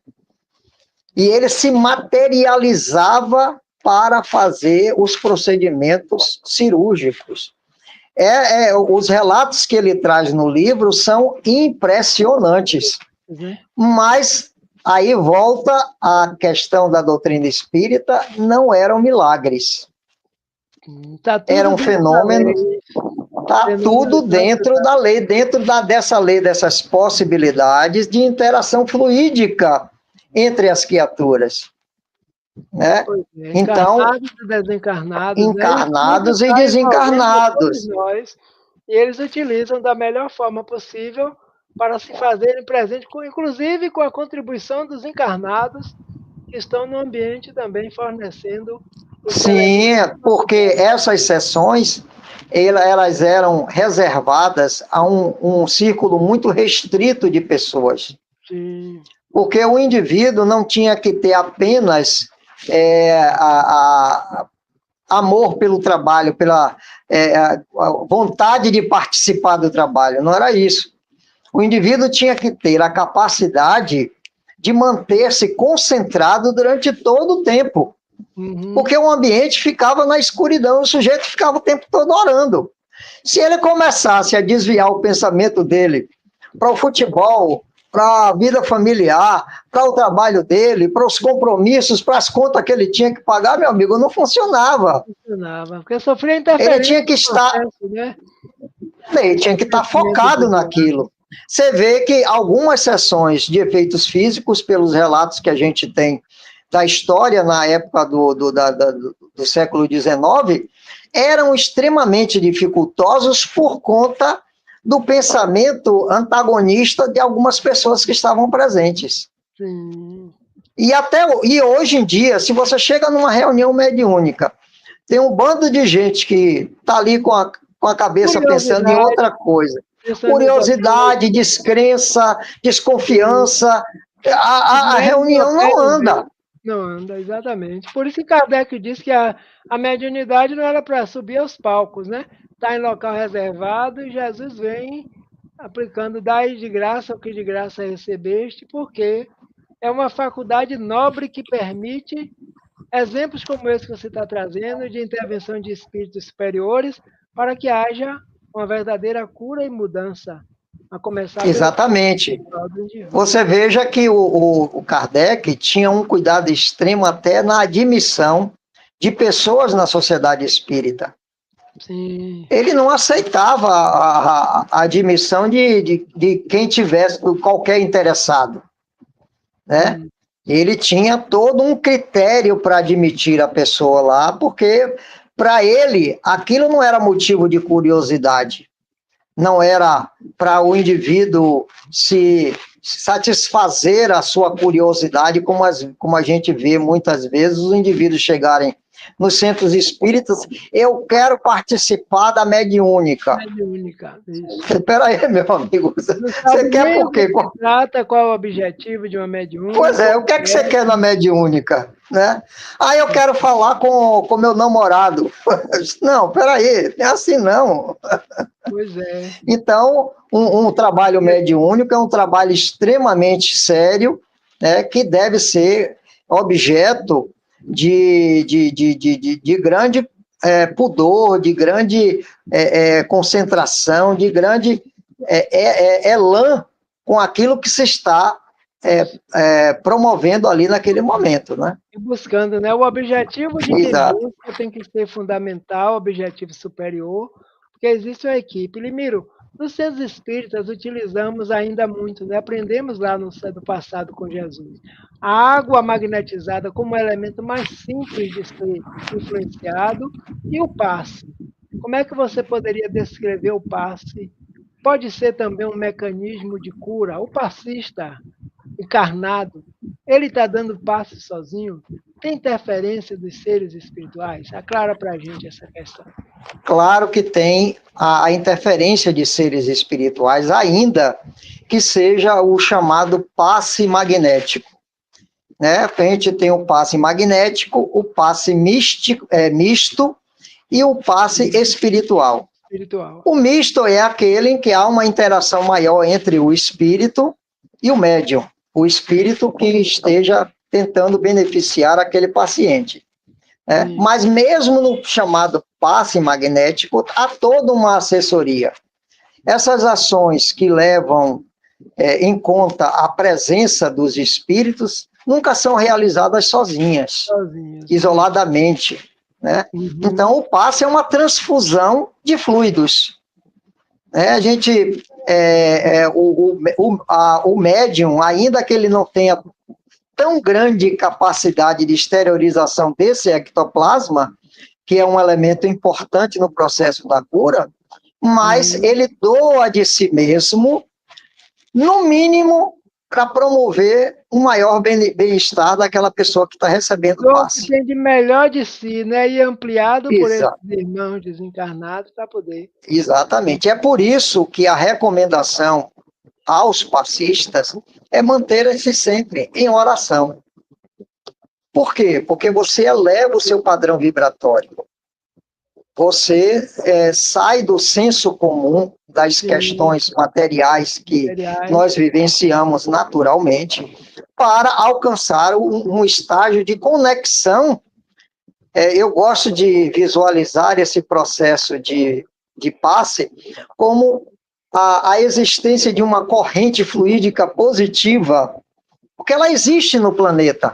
E ele se materializava para fazer os procedimentos cirúrgicos. Os relatos que ele traz no livro são impressionantes. Mas aí volta a questão da doutrina espírita, não eram milagres. Era um fenômeno, está tudo dentro da lei, dessa lei, dessas possibilidades de interação fluídica entre as criaturas. Né? Então, encarnados e desencarnados. E eles utilizam da melhor forma possível para se fazerem presente, inclusive com a contribuição dos encarnados, que estão no ambiente também fornecendo Sim, porque essas sessões, elas eram reservadas a um círculo muito restrito de pessoas. Sim. Porque o indivíduo não tinha que ter apenas amor pelo trabalho, pela a vontade de participar do trabalho, não era isso. O indivíduo tinha que ter a capacidade de manter-se concentrado durante todo o tempo, porque o ambiente ficava na escuridão, o sujeito ficava o tempo todo orando. Se ele começasse a desviar o pensamento dele para o futebol, para a vida familiar, para o trabalho dele, para os compromissos, para as contas que ele tinha que pagar, meu amigo, não funcionava. Funcionava, porque sofria Ele interferência tinha que no estar, processo, né? ele tinha que estar focado naquilo. Você vê que algumas sessões de efeitos físicos, pelos relatos que a gente tem da história na época do século XIX, eram extremamente dificultosos por conta do pensamento antagonista de algumas pessoas que estavam presentes. Sim. E hoje em dia, se você chega numa reunião mediúnica, tem um bando de gente que está ali com a cabeça pensando em outra coisa. Curiosidade, descrença, desconfiança, a reunião não anda. Não anda, exatamente. Por isso que Kardec disse que a mediunidade não era para subir aos palcos, né? Está em local reservado e Jesus vem aplicando, dai de graça o que de graça recebeste, porque é uma faculdade nobre que permite exemplos como esse que você está trazendo, de intervenção de espíritos superiores, para que haja uma verdadeira cura e mudança, a começar Exatamente. Você veja que o Kardec tinha um cuidado extremo até na admissão de pessoas na sociedade espírita. Sim. Ele não aceitava a admissão de quem tivesse, qualquer interessado, né? Ele tinha todo um critério para admitir a pessoa lá, porque para ele aquilo não era motivo de curiosidade, não era para o indivíduo se satisfazer a sua curiosidade, como a gente vê muitas vezes os indivíduos chegarem nos centros espíritas, eu quero participar da mediúnica. Mediúnica, isso. Espera aí, meu amigo, você quer por quê? Trata qual o objetivo de uma mediúnica? Pois é, o que é que você quer na mediúnica? Né? Ah, eu quero falar com meu namorado. Não, peraí, não é assim não. Pois é. Então, um trabalho mediúnico é um trabalho extremamente sério, né, que deve ser objeto de grande pudor, de grande concentração, de grande elan com aquilo que se está promovendo ali naquele momento, né? E buscando, né? O objetivo de quem busca tem que ser fundamental, objetivo superior, porque existe uma equipe. Limiro, nos centros espíritas utilizamos ainda muito, né? Aprendemos lá no passado com Jesus. A água magnetizada como elemento mais simples de ser influenciado e o passe. Como é que você poderia descrever o passe? Pode ser também um mecanismo de cura. O passista encarnado, ele está dando passe sozinho? Tem interferência dos seres espirituais? Aclara para a gente essa questão. Claro que tem a interferência de seres espirituais, ainda que seja o chamado passe magnético. Né? A gente tem o passe magnético, o passe misto e o passe espiritual. O misto é aquele em que há uma interação maior entre o espírito e o médium, o espírito que esteja tentando beneficiar aquele paciente. Mas mesmo no chamado passe magnético, há toda uma assessoria. Essas ações que levam em conta a presença dos espíritos nunca são realizadas sozinhas. Isoladamente. Né? Então, o passe é uma transfusão de fluidos. A gente, o médium, ainda que ele não tenha tão grande capacidade de exteriorização desse ectoplasma, que é um elemento importante no processo da cura, mas ele doa de si mesmo, no mínimo, para promover um maior bem-estar daquela pessoa que está recebendo o O que passe. tem de melhor de si, né? E ampliado por esses Exa irmãos desencarnados para poder. exatamente. É por isso que a recomendação aos passistas é manter-se sempre em oração. Por quê? Porque você eleva o seu padrão vibratório. Você sai do senso comum das Sim, questões materiais que materiais. nós vivenciamos naturalmente para alcançar um estágio de conexão. Eu gosto de visualizar esse processo de passe como a existência de uma corrente fluídica positiva, porque ela existe no planeta,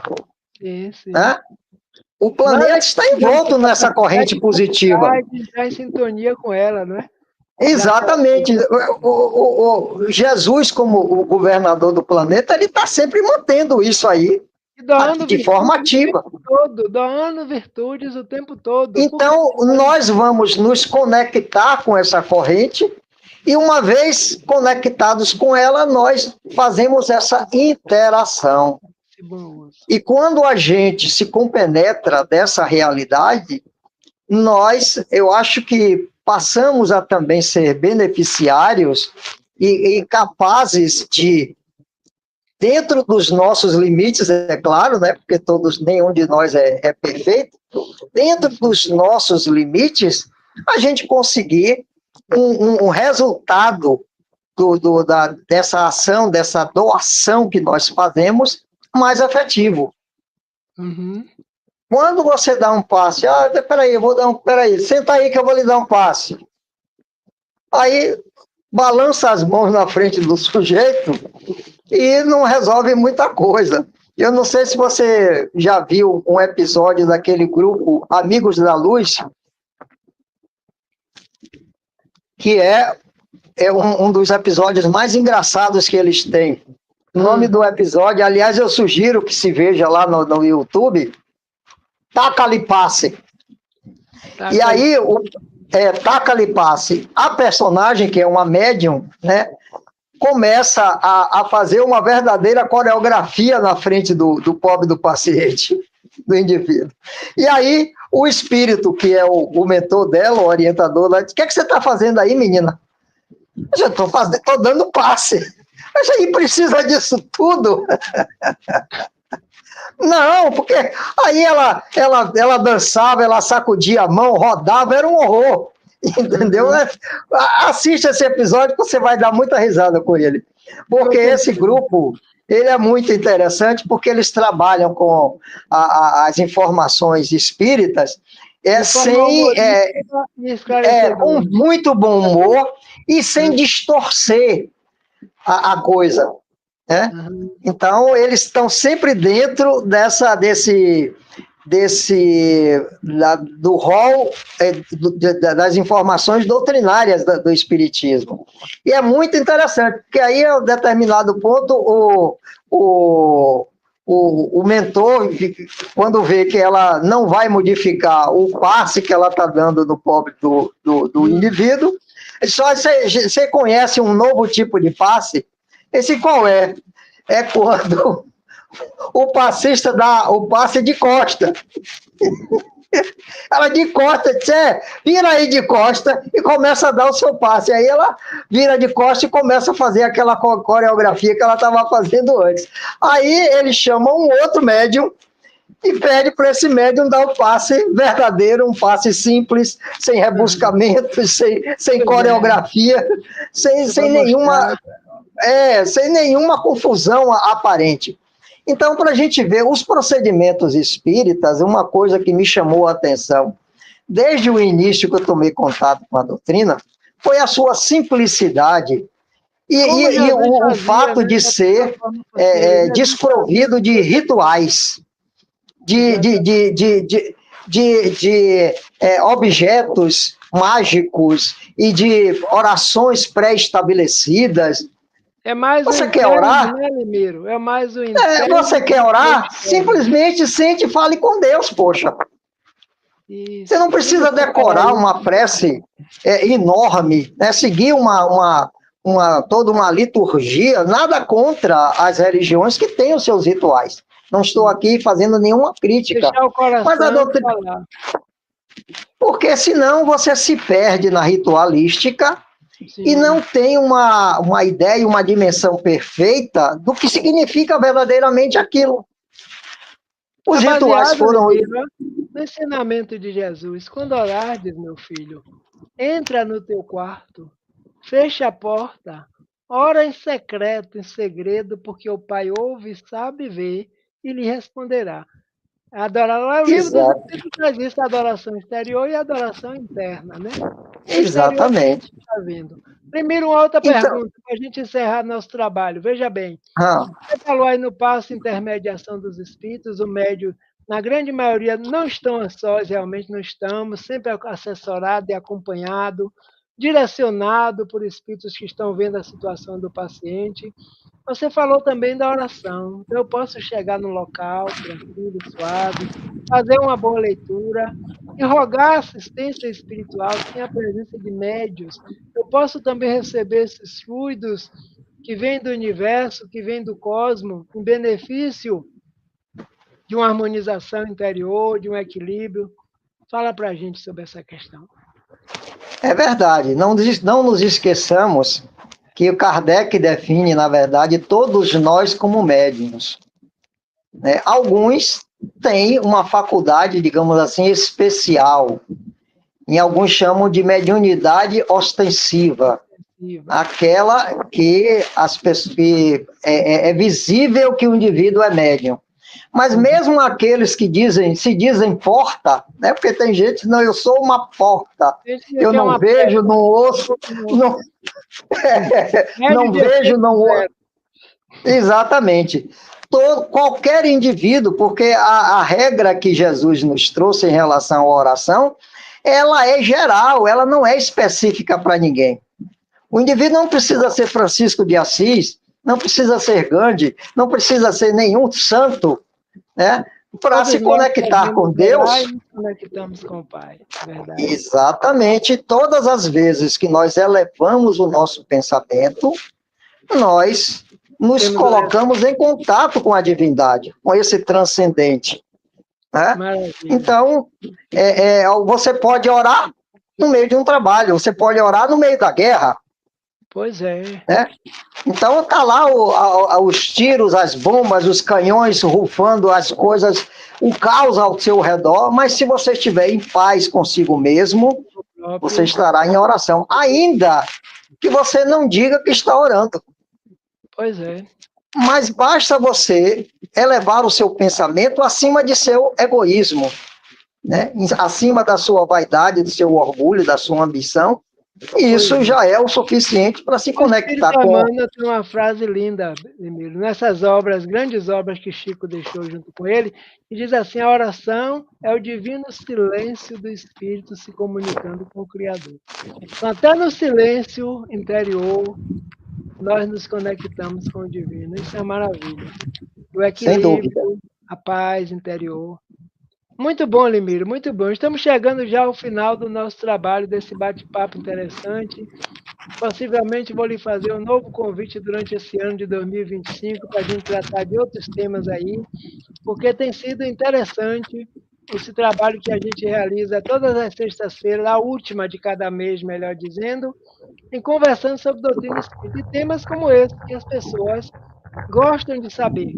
Sim, sim. né? O Nós planeta é está que temos envolto a nessa capacidade corrente de positiva. captar e de entrar em sintonia com ela, não é? Exatamente. O Jesus, como o governador do planeta, ele está sempre mantendo isso aí E doando de forma virtudes o ativa. tempo todo, doando virtudes o tempo todo. Por que Então, nós vamos nos conectar com essa corrente e, uma vez conectados com ela, nós fazemos essa interação. E quando a gente se compenetra dessa realidade, eu acho que passamos a também ser beneficiários e capazes de, dentro dos nossos limites, é claro, né, porque nenhum de nós é perfeito, dentro dos nossos limites, a gente conseguir um resultado dessa ação, dessa doação que nós fazemos, mais efetivo. Uhum. Quando você dá um passe, peraí, senta aí que eu vou lhe dar um passe. Aí balança as mãos na frente do sujeito e não resolve muita coisa. Eu não sei se você já viu um episódio daquele grupo Amigos da Luz, que é um dos episódios mais engraçados que eles têm. O nome do episódio, aliás, eu sugiro que se veja lá no YouTube, Taca-lhe passe. E aí, taca-lhe passe. A personagem, que é uma médium, né, começa a fazer uma verdadeira coreografia na frente do pobre do paciente, do indivíduo. E aí, o espírito, que é o mentor dela, o orientador, ela diz: o que é que você está fazendo aí, menina? Eu já estou dando passe. Mas aí precisa disso tudo? Não, porque aí ela dançava, ela sacudia a mão, rodava, era um horror. Entendeu? Assista esse episódio que você vai dar muita risada com ele. Porque esse grupo, ele é muito interessante porque eles trabalham com as informações espíritas com muito bom humor e sem distorcer a coisa. Né? Então, eles estão sempre dentro do rol das informações doutrinárias do Espiritismo. E é muito interessante, porque aí, a um determinado ponto, o mentor, quando vê que ela não vai modificar o passe que ela está dando no pobre do indivíduo, só você conhece um novo tipo de passe? Esse qual é? É quando o passista dá o passe de costa. Ela de costa, vira aí de costa e começa a dar o seu passe. Aí ela vira de costa e começa a fazer aquela coreografia que ela estava fazendo antes. Aí eles chamam um outro médium e pede para esse médium dar o passe verdadeiro, um passe simples, sem rebuscamentos, sem coreografia, sem nenhuma confusão aparente. Então, para a gente ver os procedimentos espíritas, uma coisa que me chamou a atenção, desde o início que eu tomei contato com a doutrina, foi a sua simplicidade e o fato de ser desprovido de rituais, de objetos mágicos e de orações pré-estabelecidas. Você quer orar? Né, Limeiro? É mais o você quer orar? Simplesmente sente e fale com Deus, poxa. Isso. Você não precisa decorar uma prece enorme, né? Seguir uma toda uma liturgia, nada contra as religiões que têm os seus rituais. Não estou aqui fazendo nenhuma crítica. Deixar o coração Mas a doutrina... falar. Porque senão você se perde na ritualística. Sim. E não tem uma ideia, uma dimensão perfeita do que significa verdadeiramente aquilo. Os rituais foram... No ensinamento de Jesus, quando orardes, meu filho, entra no teu quarto, fecha a porta, ora em secreto, em segredo, porque o Pai ouve, sabe, vê e lhe responderá. Adorar, o livro dos Espíritos traz isso, a adoração exterior e a adoração interna, né? Exatamente. Está vendo. Primeiro, uma outra pergunta, para a gente encerrar nosso trabalho. Veja bem, você falou aí no passo intermediação dos espíritos, o médio, na grande maioria, não estão a sós, realmente não estamos, sempre assessorado e acompanhado, direcionado por espíritos que estão vendo a situação do paciente. Você falou também da oração. Eu posso chegar no local, tranquilo, suave, fazer uma boa leitura e rogar assistência espiritual sem a presença de médios. Eu posso também receber esses fluidos que vêm do universo, que vêm do cosmos, em benefício de uma harmonização interior, de um equilíbrio. Fala para a gente sobre essa questão. É verdade. Não nos esqueçamos que o Kardec define, na verdade, todos nós como médiuns. Né? Alguns têm uma faculdade, digamos assim, especial. Em alguns chamam de mediunidade ostensiva. Aquela que é visível que o indivíduo é médium. Mas mesmo aqueles que se dizem porta, né? Porque tem gente, não, eu sou uma porta, eu não vejo, não ouço, não vejo, não ouço. Exatamente. Qualquer indivíduo, porque a regra que Jesus nos trouxe em relação à oração, ela é geral, ela não é específica para ninguém. O indivíduo não precisa ser Francisco de Assis, não precisa ser Gandhi, não precisa ser nenhum santo, né, para se conectar com Deus. Nos conectamos com o Pai, verdade. Exatamente. Todas as vezes que nós elevamos o nosso pensamento, nós nos colocamos em contato com a divindade, com esse transcendente. Né? Então, você pode orar no meio de um trabalho, você pode orar no meio da guerra. Pois é. Né? Então tá lá os tiros, as bombas, os canhões rufando, as coisas, o caos ao seu redor, mas se você estiver em paz consigo mesmo, você estará em oração. Ainda que você não diga que está orando. Pois é. Mas basta você elevar o seu pensamento acima de seu egoísmo, né? Acima da sua vaidade, do seu orgulho, da sua ambição. Isso já é o suficiente para se conectar com... Emmanuel tem uma frase linda, Emílio, nessas obras, grandes obras que Chico deixou junto com ele, que diz assim: a oração é o divino silêncio do Espírito se comunicando com o Criador. Então, até no silêncio interior, nós nos conectamos com o divino. Isso é maravilha. O equilíbrio, a paz interior. Muito bom, Limiro, muito bom. Estamos chegando já ao final do nosso trabalho, desse bate-papo interessante. Possivelmente vou lhe fazer um novo convite durante esse ano de 2025 para a gente tratar de outros temas aí, porque tem sido interessante esse trabalho que a gente realiza todas as sextas-feiras, a última de cada mês, melhor dizendo, em conversando sobre doutrina espírita e temas como esse que as pessoas gostam de saber.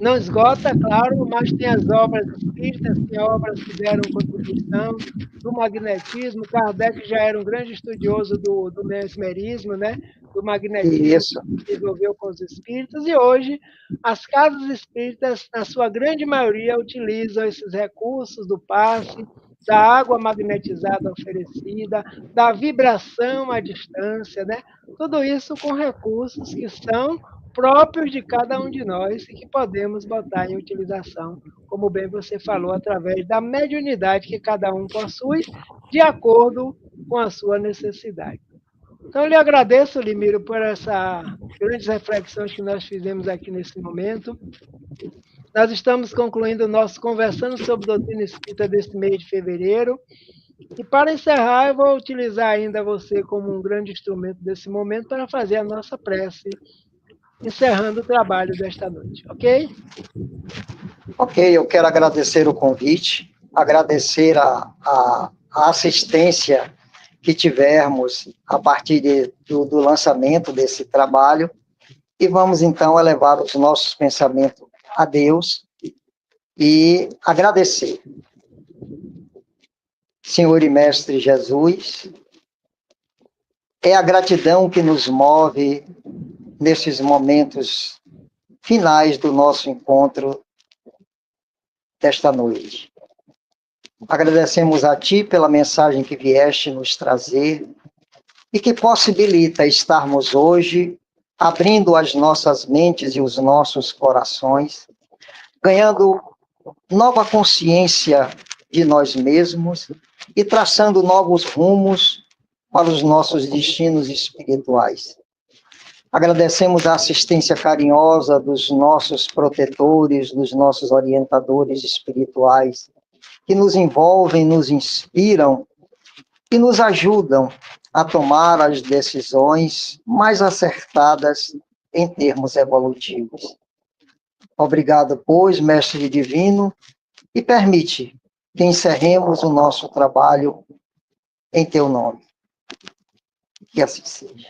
Não esgota, claro, mas tem as obras espíritas, tem obras que deram contribuição do magnetismo. Kardec já era um grande estudioso do mesmerismo, né? Do magnetismo que desenvolveu com os espíritos, e hoje as casas espíritas, na sua grande maioria, utilizam esses recursos do passe, da água magnetizada oferecida, da vibração à distância, né? Tudo isso com recursos que são próprios de cada um de nós e que podemos botar em utilização, como bem você falou, através da mediunidade que cada um possui, de acordo com a sua necessidade. Então, eu lhe agradeço, Limiro, por essas grandes reflexões que nós fizemos aqui nesse momento. Nós estamos concluindo o nosso Conversando sobre Doutrina Espírita deste mês de fevereiro. E para encerrar, eu vou utilizar ainda você como um grande instrumento desse momento para fazer a nossa prece, encerrando o trabalho desta noite, ok? Ok, eu quero agradecer o convite, agradecer a assistência que tivemos a partir do lançamento desse trabalho, e vamos então elevar os nossos pensamentos a Deus e agradecer. Senhor e Mestre Jesus, é a gratidão que nos move nesses momentos finais do nosso encontro desta noite. Agradecemos a Ti pela mensagem que vieste nos trazer e que possibilita estarmos hoje abrindo as nossas mentes e os nossos corações, ganhando nova consciência de nós mesmos e traçando novos rumos para os nossos destinos espirituais. Agradecemos a assistência carinhosa dos nossos protetores, dos nossos orientadores espirituais, que nos envolvem, nos inspiram e nos ajudam a tomar as decisões mais acertadas em termos evolutivos. Obrigado, pois, Mestre Divino, e permite que encerremos o nosso trabalho em Teu nome. Que assim seja.